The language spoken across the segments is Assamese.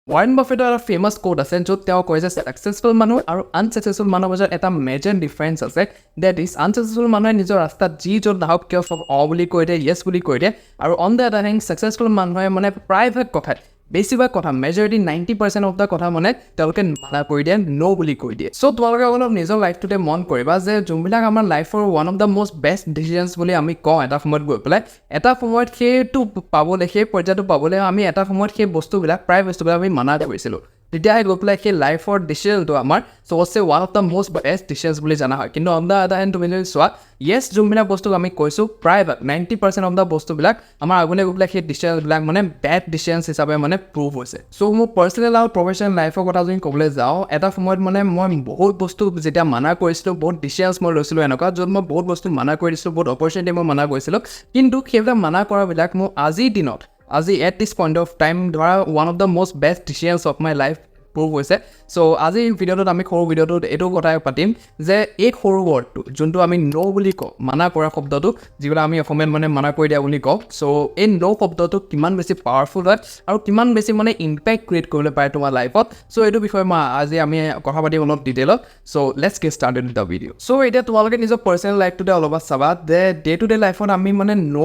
ৱাৰেন বাফেটৰ এটা ফেমাছ কোট আছে য'ত তেওঁ কয় যে ছাকচেছফুল মানুহ আৰু আনছাকচেছফুল মানুহৰ মাজত এটা মেজৰ ডিফাৰেঞ্চ আছে ডেট ইজ আনছাকচেছফুল মানুহে নিজৰ ৰাস্তাত যি য'ত নাহক কিয় চব বুলি কৈ দিয়ে য়েছ বুলি কৈ দিয়ে আৰু অন দ্য আদাৰ হেণ্ড ছাকচেছফুল মানুহে মানে প্ৰায়ভাগ কথাত বেছিভাগ কথা মেজৰিটি 90% অফ দ্য কথা মানে তেওঁলোকে মানা কৰি দিয়ে ন' বুলি কৈ দিয়ে চ' তোমালোকে অলপ নিজৰ লাইফটোতে মন কৰিবা যে যোনবিলাক আমাৰ লাইফৰ one of the most best decisions বুলি আমি কওঁ এটা সময়ত গৈ পেলাই এটা সময়ত সেইটো পাবলৈ সেই পৰ্যায়টো পাবলৈ আমি এটা সময়ত সেই বস্তুবিলাক প্ৰায় বস্তুবিলাক আমি মানা কৰিছিলোঁ তেতিয়াহে গৈ পেলাই সেই লাইফৰ ডিচিজনটো আমাৰ চবতছে one of the most best decisions বুলি জনা হয় কিন্তু অন দ্য আদাৰ হেণ্ড তুমি যদি চোৱা য়েছ যোনবিলাক বস্তু আমি কৈছোঁ প্ৰায়ভাগ 90% অফ দ্য বস্তুবিলাক আমাৰ আগলৈ গৈ পেলাই সেই ডিচিজনবিলাক মানে বেড ডিচিজনছ হিচাপে মানে প্ৰুভ হৈছে চ' মোৰ পাৰ্চনেল আৰু প্ৰফেচনেল লাইফৰ কথা যদি ক'বলৈ যাওঁ এটা সময়ত মানে মই বহুত বস্তু যেতিয়া মানা কৰিছিলোঁ বহুত ডিচিজনছ মই লৈছিলোঁ এনেকুৱা য'ত মই বহুত বস্তু মানা কৰি দিছিলোঁ বহুত অপৰচুনিটি মই মানা কৰিছিলোঁ কিন্তু সেইবিলাক মানা কৰাবিলাক মোৰ আজিৰ দিনত আজি at this point of time ধৰা one of the most best decisions of my life prove হৈছে চ' আজিৰ ভিডিঅ'টোত আমি সৰু ভিডিঅ'টোত এইটো কথাই পাতিম যে এই সৰু ৱৰ্ডটো যোনটো আমি ন' বুলি কওঁ মানা কৰা শব্দটো যিবিলাক আমি অসমীয়াত মানে মানা কৰি দিয়া বুলি কওঁ চ' এই ন' শব্দটো কিমান বেছি পাৱাৰফুল হয় আৰু কিমান বেছি মানে ইম্পেক্ট ক্ৰিয়েট কৰিবলৈ পাৰে তোমাৰ লাইফত চ' এইটো বিষয়ে মই আজি আমি কথা পাতিম অলপ ডিটেইলত so' let's get started with the video' so' এতিয়া তোমালোকে নিজৰ পাৰ্চনেল লাইফটোতে অলপ চাবা যে ডে টু ডে লাইফত আমি মানে ন'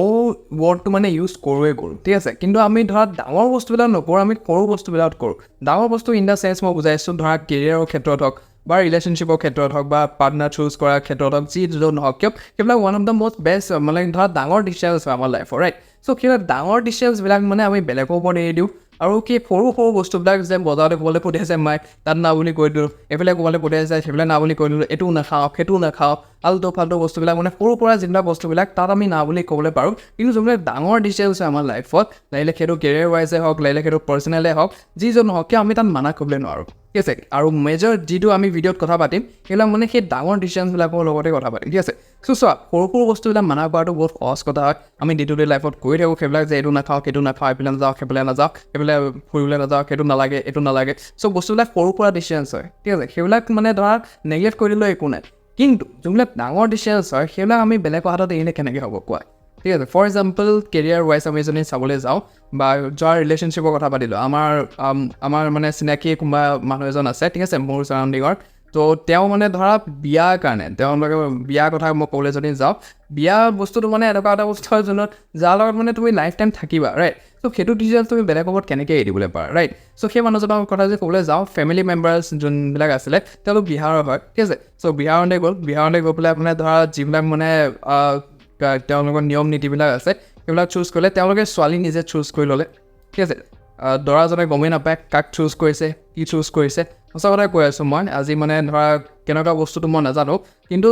ৱৰ্ডটো মানে ইউজ কৰোঁ ঠিক আছে কিন্তু আমি ধৰা ডাঙৰ বস্তুবিলাক নকৰোঁ আমি সৰু বস্তুবিলাক কৰোঁ ডাঙৰ বস্তু ইন দ্য চেঞ্চ মই বুজাইছোঁ ধৰা কেৰিয়াৰৰ ক্ষেত্ৰত হওক বা ৰিলেশ্যনশ্বিপৰ ক্ষেত্ৰত হওক বা পাৰ্টনাৰ চুজ কৰাৰ ক্ষেত্ৰত হওক যি নহওক কিয় সেইবিলাক one of the most best মানে ধৰা ডাঙৰ ডিচিজনছ হয় আমাৰ লাইফৰ ৰাইট চ' সেইবিলাক ডাঙৰ ডিচিজনছবিলাক মানে আমি বেলেগৰ ওপৰত এৰি দিওঁ আৰু কি সৰু সৰু বস্তুবিলাক যে বজাৰতে ক'বলৈ পঠিয়াইছে মাইক তাত না বুলি কৈ দিলোঁ এইফালে ক'বলৈ পঠিয়াইছে সেইফালে না বুলি কৈ দিলোঁ এইটো নাখাওঁ সেইটো নাখাওঁ আল্টু ফাল্টু বস্তুবিলাক মানে সৰুৰ পৰা যিবিলাক বস্তুবিলাক তাত আমি না বুলি ক'বলৈ পাৰোঁ কিন্তু যোনবিলাক ডাঙৰ ডিচিজনছ হয় আমাৰ লাইফত লাগিলে সেইটো কেৰিয়াৰ ৱাইজে হওক লাগিলে সেইটো পাৰ্চনেলে হওক যিজন নহওক কিয় আমি তাত মানা কৰিবলৈ নোৱাৰোঁ ঠিক আছে আৰু মেজৰ যিটো আমি ভিডিঅ'ত কথা পাতিম সেইবিলাক মানে সেই ডাঙৰ ডিচিজনছবিলাকৰ লগতে কথা পাতিম ঠিক আছে চ' চোৱা সৰু সৰু বস্তুবিলাক মানা কৰাটো বহুত সহজ কথা হয় আমি ডে টু ডে লাইফত কৰি থাকোঁ সেইবিলাক যে এইটো নাখাওঁ সেইটো নাখাওঁ এইফালে নাযাওঁ সেইফালে নাযাওঁ সেইফালে ফুৰিবলৈ নাযাওঁ সেইটো নালাগে এইটো নালাগে চ' বস্তুবিলাক সৰু সুৰা ডিচিজনছ হয় ঠিক আছে সেইবিলাক মানে ধৰা নেগলেক্ট কৰি দিলেও একো নাই কিন্তু যোনবিলাক ডাঙৰ ডিচিজনছ হয় সেইবিলাক আমি বেলেগৰ হাতত এৰিলে কেনেকৈ হ'ব কোৱা ঠিক আছে ফৰ এক্সাম্পল কেৰিয়াৰ ৱাইজ আমি যদি চাবলৈ যাওঁ বা যোৱাৰ ৰিলেশ্যনশ্বিপৰ কথা পাতিলোঁ আমাৰ মানে চিনাকি কোনোবা মানুহ এজন আছে ঠিক আছে মোৰ চাৰাউণ্ডিঙৰ তো তেওঁ মানে ধৰা বিয়াৰ কাৰণে তেওঁলোকে বিয়াৰ কথা মই ক'বলৈ যদি যাওঁ বিয়া বস্তুটো মানে এনেকুৱা এটা বস্তু হয় যোনত যাৰ লগত মানে তুমি লাইফ টাইম থাকিবা ৰাইট চ' সেইটো ডিচিজন তুমি বেলেগৰ ওপৰত কেনেকৈ এৰি দিবলৈ পাৰা ৰাইট চ' সেই মানুহজনৰ কথা যদি ক'বলৈ যাওঁ ফেমিলি মেম্বাৰ্ছ যোনবিলাক আছিলে তেওঁলোক বিহাৰৰ হয় ঠিক আছে চ' বিহাৰলৈ গৈ পেলাই মানে ধৰা যিবিলাক মানে তেওঁলোকৰ নিয়ম নীতিবিলাক আছে সেইবিলাক চুজ কৰিলে তেওঁলোকে ছোৱালী নিজে চুজ কৰি ল'লে ঠিক আছে দৰাজনে গমেই নাপায় কাক চুজ কৰিছে কি চুজ কৰিছে সঁচা কথাই কৈ আছোঁ মই আজি মানে ধৰা কেনেকুৱা বস্তুটো মই নাজানো কিন্তু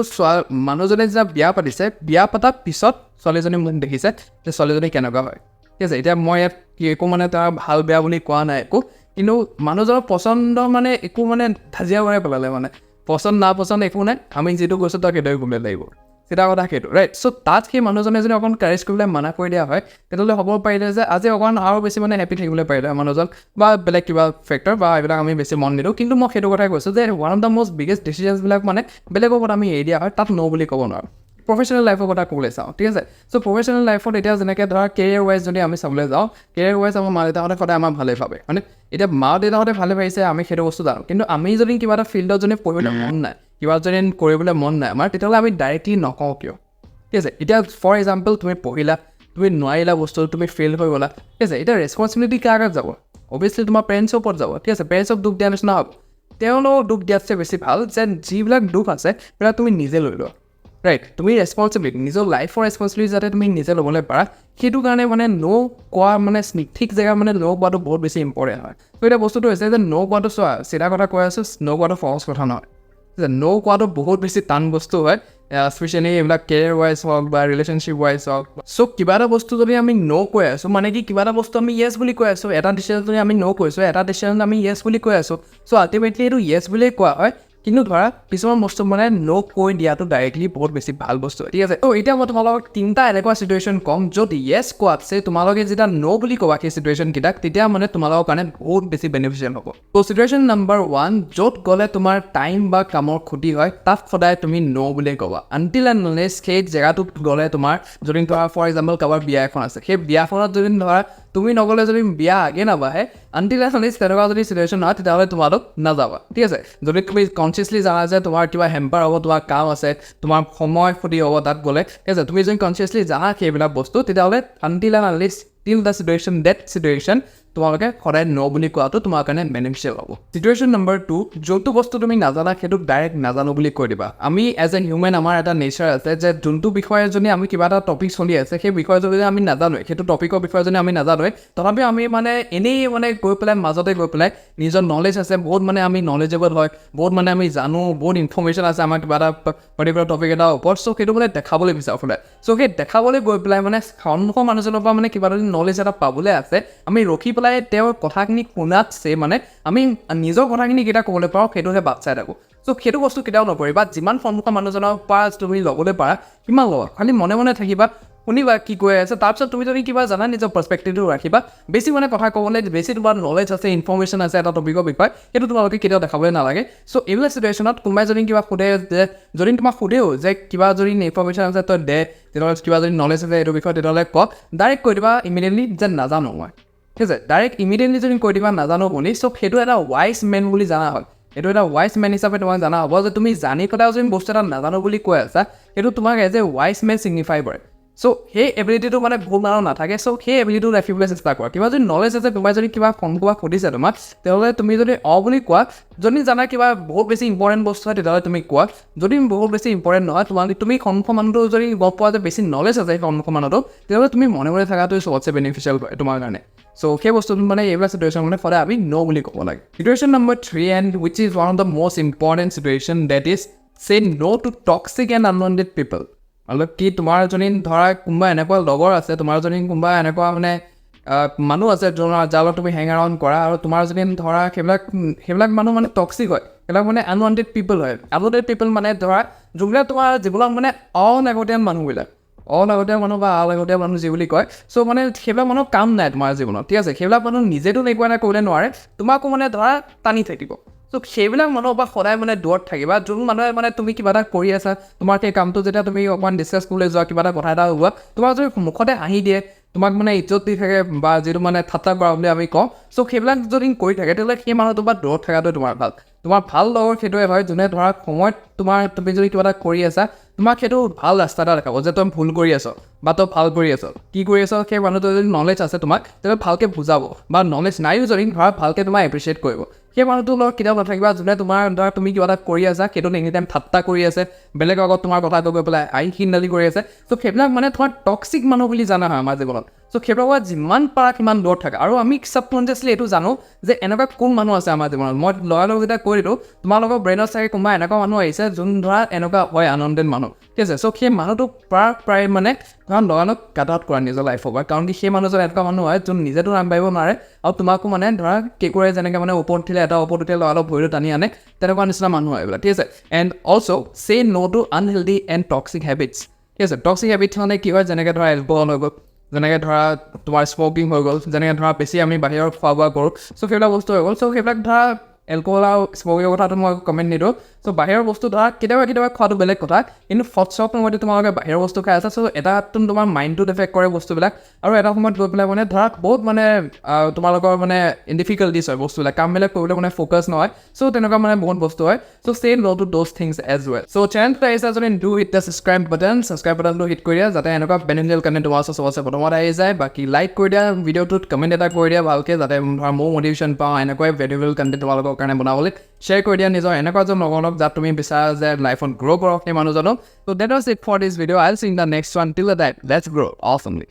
মানুহজনে যেতিয়া বিয়া পাতিছে বিয়া পতাৰ পিছত ছোৱালীজনী মোক দেখিছে যে ছোৱালীজনী কেনেকুৱা হয় ঠিক আছে এতিয়া মই ইয়াত একো মানে তাৰ ভাল বেয়া বুলি কোৱা নাই একো কিন্তু মানুহজনৰ পচন্দ মানে একো মানে ধাজিয়া কৰাই পেলালে মানে পচন্দ নাপচন্দ একো নাই আমি যিটো কৈছোঁ তাক সেইটোৱে ক'বলৈ লাগিব চিধা কথা সেইটো ৰাইট চ' তাত সেই মানুহজনে যদি অকণ কাৰেজ কৰিবলৈ মানা কৰি দিয়া হয় তেতিয়াহ'লে হ'ব পাৰিলে যে আজি অকণ আৰু বেছি মানে হেপী থাকিবলৈ পাৰিলে মানুহজন বা বেলেগ কিবা ফেক্টৰ বা এইবিলাক আমি বেছি মন নিদিওঁ কিন্তু মই সেইটো কথাই কৈছোঁ যে one of the most biggest ডিচিজনছবিলাক মানে বেলেগৰ ওপৰত আমি এৰি দিয়া হয় তাত ন' বুলি ক'ব নোৱাৰোঁ প্ৰফেচনেল লাইফৰ কথা ক'বলৈ চাওঁ ঠিক আছে চ' প্ৰফেচনেল লাইফত এতিয়া যেনেকৈ ধৰা কেৰিয়াৰ ৱাইজ যদি আমি চাবলৈ যাওঁ কেৰিয়াৰ ৱাইজ আমাৰ মা দেউতাহঁতে সদায় আমাৰ ভালেই ভাবে মানে এতিয়া মা দেউতাহঁতে ভালে পাইছে আমি সেইটো বস্তু জানো কিন্তু আমি যদি কিবা এটা ফিল্ডত যদি পঢ়িবলৈ মন নাই কিবা যদি কৰিবলৈ মন নাই আমাৰ তেতিয়াহ'লে আমি ডাইৰেক্টলি নকওঁ কিয় ঠিক আছে এতিয়া ফৰ এক্সাম্পল তুমি পঢ়িলা তুমি নোৱাৰিলা বস্তুটো তুমি ফেইল হৈ গ'লা ঠিক আছে এতিয়া ৰেছপনচিবিলিটি কাৰ আগত যাব অভিয়াছলি তোমাৰ পেৰেণ্টছৰ ওপৰত যাব ঠিক আছে পেৰেণ্টছক দুখ দিয়া নিচিনা হ'ব তেওঁলোকক দুখ দিয়াতছে বেছি ভাল যে যিবিলাক দুখ আছে সেইবিলাক তুমি নিজে লৈ লোৱা ৰাইট তুমি ৰেছপনচিবিলিটি নিজৰ লাইফৰ ৰেছপনচিবিলিটি যাতে তুমি নিজে ল'বলৈ পাৰা সেইটো কাৰণে মানে ন' কোৱা মানে ঠিক জেগা মানে ন' কোৱাটো বহুত বেছি ইম্পৰ্টেণ্ট হয় ত' এতিয়া বস্তুটো হৈছে যে ন' কোৱাটো চোৱা চিধা কথা কৈ আছোঁ ন' কোৱাটো সহজ কথা নহয় ন' কোৱাটো বহুত বেছি টান বস্তু হয় স্পেচিয়েলি এইবিলাক কেৰিয়াৰ ৱাইজ হওক বা ৰিলেশ্যনশ্বিপ ৱাইজ হওক চ' কিবা এটা বস্তু যদি আমি ন' কৈ আছোঁ মানে কি কিবা এটা বস্তু আমি য়েছ বুলি কৈ আছোঁ এটা ডিচিজন যদি আমি ন' কৈছোঁ এটা ডিচিজন আমি য়েছ বুলি কৈ আছোঁ চ' আল্টিমেটলি এইটো য়েছ বুলিয়ে কোৱা হয় কিন্তু ধৰা কিছুমান বস্তু মানে ন' কৈ দিয়াটো ডাইৰেক্টলি বহুত বেছি ভাল বস্তু ঠিক আছে ত' এতিয়া মই তোমালোকক তিনিটা এনেকুৱা চিটুৱেশ্যন ক'ম য'ত য়েছ কোৱাতছে তোমালোকে যেতিয়া ন' বুলি ক'বা সেই চিটুৱেশ্যনকেইটাক তেতিয়া মানে তোমালোকৰ কাৰণে বহুত বেছি বেনিফিচিয়েল হ'ব ত' চিটুৱেশ্যন নাম্বাৰ 1 য'ত গ'লে তোমাৰ টাইম বা কামৰ ক্ষতি হয় তাত সদায় তুমি ন' বুলিয়ে ক'বা আনটিল এণ্ড আনলেছ সেই জেগাটোত গ'লে তোমাৰ যদি ধৰা ফৰ এক্সাম্পল কাৰোবাৰ বিয়া এখন আছে সেই বিয়াখনত যদি ধৰা তুমি নগ'লে যদি বিয়া আগে নাবাঢ়ে আনটিল আনলেছ তেনেকুৱা যদি চিটুৱেশ্যন নহয় তেতিয়াহ'লে তোমালোক নাযাবা ঠিক আছে যদি তুমি কনচিয়াছলি জানা যে তোমাৰ কিবা হেম্পাৰ হ'ব তোমাৰ কাম আছে তোমাৰ সময় ক্ষতি হ'ব তাত গ'লে ঠিক আছে তুমি যদি কনচিয়াছলি জানা সেইবিলাক বস্তু তেতিয়াহ'লে আনটিল আনলেছ টিল দ্য চিটুৱেশ্যন ডেট চিটুৱেশ্যন তোমালোকে সদায় ন বুলি কোৱাটো তোমাৰ কাৰণে বেনিফিচিয়েল হ'ব চিটুৱেশ্যন নম্বৰ 2 যোনটো বস্তু তুমি নাজানা সেইটো ডাইৰেক্ট নাজানো বুলি কৈ দিবা আমি এজ এ হিউমেন আমাৰ এটা নেচাৰ আছে যে যোনটো বিষয়ে যদি আমি কিবা এটা টপিক চলি আছে সেই বিষয়ে যদি আমি নাজানোৱে সেইটো টপিকৰ বিষয়ে যদি আমি নাজানোৱে তথাপিও আমি মানে এনেই মানে গৈ পেলাই মাজতে গৈ পেলাই নিজৰ নলেজ আছে বহুত মানে আমি নলেজেবল হয় বহুত মানে আমি জানো বহুত ইনফৰ্মেশ্যন আছে আমাৰ কিবা এটা পাৰ্টিকুলাৰ টপিক এটা ওপৰত চ' সেইটো মানে দেখাবলৈ বিচাৰোঁ ফলে চ' সেই দেখাবলৈ গৈ পেলাই মানে সন্মুখৰ মানুহজনৰ পৰা মানে কিবা এটা নলেজ এটা পাবলৈ আছে আমি ৰখি পেলাই তেওঁৰ কথাখিনি শুনাতছে মানে আমি নিজৰ কথাখিনি কেইটা ক'বলৈ পাৰোঁ সেইটোহে বাট চাই থাকোঁ চ' সেইটো বস্তু কেতিয়াও নকৰিবা যিমান সন্মুখৰ মানুহজনৰ পৰা তুমি ল'বলৈ পাৰা সিমান ল'বা খালি মনে মনে থাকিবা শুনিবা কি কৈ আছে তাৰপিছত তুমি যদি কিবা জানা নিজৰ পাৰ্চপেক্টিভটো ৰাখিবা বেছি মানে কথা ক'বলৈ বেছি তোমাৰ নলেজ আছে ইনফৰ্মেশ্যন আছে এটা টপিকৰ বিষয়ে সেইটো তোমালোকে কেতিয়াও দেখাবলৈ নালাগে চ' এইবিলাক চিটুৱেশ্যনত কোনোবাই যদি কিবা সোধে যে যদি তোমাক সোধেও যে কিবা যদি ইনফৰ্মেশ্যন আছে তই দে তেতিয়াহ'লে কিবা যদি নলেজ আছে এইটো বিষয়ে তেতিয়াহ'লে কওক ডাইৰেক্ট কৈ দিবা ইমিডিয়েটলি যে নাজানো মই ঠিক আছে ডাইৰেক্ট ইমিডিয়েটলি যদি কৈ দিবা নাজানো বুলি চ' সেইটো এটা ৱাইজ মেন বুলি জানা হয় এইটো এটা ৱাইজ মেন হিচাপে তোমাক জানা হ'ব যে তুমি জানি পেলাইও যদি বস্তু এটা নাজানো বুলি কৈ আছা সেইটো তোমাক এজ এ ৱাইজ মেন ছিগনিফাই কৰে চ' সেই এবিলিটিটো মানে ভুল মানুহ নাথাকে চ' সেই এবিলিটিটো ৰাখিবলৈ চেষ্টা কৰা কিবা যদি নলেজ আছে কোনোবাই যদি কিবা কোনোবা সুধিছে তোমাক তেতিয়াহ'লে তুমি যদি বুলি কোৱা যদি জানা কিবা বহুত বেছি ইম্পৰ্টেণ্ট বস্তু হয় তেতিয়াহ'লে তুমি কোৱা যদি বহুত বেছি ইম্পৰ্টেণ্ট নহয় তুমি সন্মুখৰ মানুহটো যদি গম পোৱা যে বেছি নলেজ আছে সন্মুখৰ মানুহটো তেতিয়াহ'লে তুমি মনে মনে থকাটো চবতছে বেনিফিচিয়েল হয় তোমাৰ কাৰণে চ' সেই বস্তুটো মানে এইবিলাক চিটুৱেশ্যন মানে সদায় আমি ন' বুলি ক'ব লাগে situation number 3 and which is one of the most important situation that is say no' to toxic and unwanted people অলপ কি তোমাৰ যদি ধৰা কোনোবা এনেকুৱা লগৰ আছে তোমাৰ যদি কোনোবা এনেকুৱা মানে মানুহ আছে যাৰ লগত তুমি হেং এৰাউণ্ড কৰা আৰু তোমাৰ যদি ধৰা সেইবিলাক মানুহ মানে টক্সিক হয় সেইবিলাক মানে আনৱান্টেড পিপল হয় আনৱান্টেড পিপল মানে ধৰা যোনবিলাক তোমাৰ যিবিলাক মানে অলাগতীয়াল মানুহবিলাক অলাগতীয়াল মানুহ বা আলাগতীয়াল মানুহ যি বুলি কয় চ' মানে সেইবিলাক মানুহ কাম নাই তোমাৰ জীৱনত ঠিক আছে সেইবিলাক মানুহ নিজেতো একো এটা কৰিলে নোৱাৰে তোমাকো মানে ধৰা টানি থাকিব চ' সেইবিলাক মানুহৰ পৰা সদায় মানে দূৰত থাকিবা যোন মানুহে মানে তুমি কিবা এটা কৰি আছা তোমাৰ সেই কামটো যেতিয়া তুমি অকণমান ডিছকাছ কৰিবলৈ যোৱা কিবা এটা কথা এটা হোৱা তোমাক যদি মুখতে হাঁহি দিয়ে তোমাক মানে ইজ্জত দি থাকে বা যিটো মানে ঠাট্টা কৰা বুলি আমি কওঁ চ' সেইবিলাক যদি কৰি থাকে তেতিয়াহ'লে সেই মানুহটোৰ পৰা দূৰত থকাটোৱে তোমাৰ ভাল লগৰ সেইটোৱে হয় যোনে ধৰা সময়ত তুমি যদি কিবা এটা কৰি আছা তোমাক সেইটো ভাল ৰাস্তা এটা দেখাব যে তই ভুল কৰি আছ বা তই ভাল কৰি আছ কি কৰি আছ সেই মানুহটোৰ যদি নলেজ আছে তোমাক তেতিয়াহ'লে ভালকৈ বুজাব বা নলেজ নাইও যদি ধৰা ভালকৈ তোমাক এপ্ৰিচিয়েট কৰিব সেই মানুহটোৰ লগত কেতিয়াও নাথাকিবা যোনে তোমাৰ ধৰা তুমি কিবা এটা কৰি আছা সেইটো এনি টাইম ঠাট্টা কৰি আছে বেলেগৰ আগত তোমাৰ কথাটো গৈ পেলাই আইনখিনদালি কৰি আছে চ' সেইবিলাক মানে তোমাৰ টক্সিক মানুহ বুলি জানা হয় আমাৰ জীৱনত চ' সেইবিলাকৰ পৰা যিমান পাৰা সিমান দূৰত থাকে আৰু আমি ছাবকনচিয়াছলি এইটো জানো যে এনেকুৱা কোন মানুহ আছে আমাৰ জীৱনত মই লগালগ যেতিয়া কৈ দিলোঁ তোমালোকৰ ব্ৰেইনত চাগে কোনোবা এনেকুৱা মানুহ আহিছে যোন ধৰা এনেকুৱা হয় আনন্দেন মানুহ ঠিক আছে চ' সেই মানুহটোক প্ৰায় মানে কাৰণ লগালগ কাট আউট কৰা নিজৰ লাইফৰ পৰা কাৰণ কি সেই মানুহজন এনেকুৱা মানুহ হয় যোন নিজেতো আগবাঢ়িব নোৱাৰে আৰু তোমাকো মানে ধৰা কেকুৰে যেনেকৈ মানে ওপৰত উঠিলে এটা ওপৰত উঠিলে লগালগ ভৰিটো টানি আনে তেনেকুৱা নিচিনা মানুহ হয় এইবিলাক ঠিক আছে and also' say no' to unhealthy and toxic habits ঠিক আছে টক্সিক হেবিটছ মানে কি হয় যেনেকৈ ধৰা এলকহল হৈ গ'ল যেনেকৈ ধৰা তোমাৰ স্মকিং হৈ গ'ল যেনেকৈ ধৰা বেছি আমি বাহিৰৰ খোৱা বোৱা কৰোঁ চ' সেইবিলাক বস্তু হৈ গ'ল চ' সেইবিলাক ধৰা এলকহল আৰু স্মকিঙৰ কথাটো মই কমেণ্ট নিদিওঁ চ' বাহিৰৰ বস্তু ধৰা কেতিয়াবা খোৱাটো বেলেগ কথা কিন্তু ফটছক সময়তে তোমালোকে বাহিৰৰ বস্তু খাই আছা চ' এটাতো তোমাৰ মাইণ্ডটোত এফেক্ট কৰে বস্তুবিলাক আৰু এটা সময়ত গৈ পেলাই মানে ধৰা বহুত মানে তোমালোকৰ মানে ডিফিকাল্টিছ হয় বস্তুবিলাক কামবিলাক কৰিবলৈ মানে ফ'কাছ নহয় চ' তেনেকুৱা মানে বহুত বস্তু হয় so' say no' to those things as well so' চেনেলটো আহিছে যদি ডু হিট দ্য ছাবস্ক্ৰাইব বাটনটো হিট কৰি দিয়া যাতে এনেকুৱা বেনিফিচিয়েল কণ্টেণ্ট তোমাৰ ওচৰত চবতছে প্ৰথমত আহি যায় বাকী লাইক কৰি দিয়া ভিডিঅ'টোত কমেণ্ট এটা কৰি দিয়া ভালকৈ যাতে ধৰা ময়ো মটিভেশ্যন পাওঁ এনেকুৱাই ভেলুৱেবল কণ্টেণ্ট তোমালোকৰ কাৰণে বনাবলৈ শ্বেয়াৰ কৰি দিয়া নিজৰ এনেকুৱা এজন লগৰক যাত তুমি বিচাৰা যে লাইফত গ্ৰ' কৰক সেই মানুহজনক so' that was it for this video' I'll see in the next one till the time let's grow' অসমলি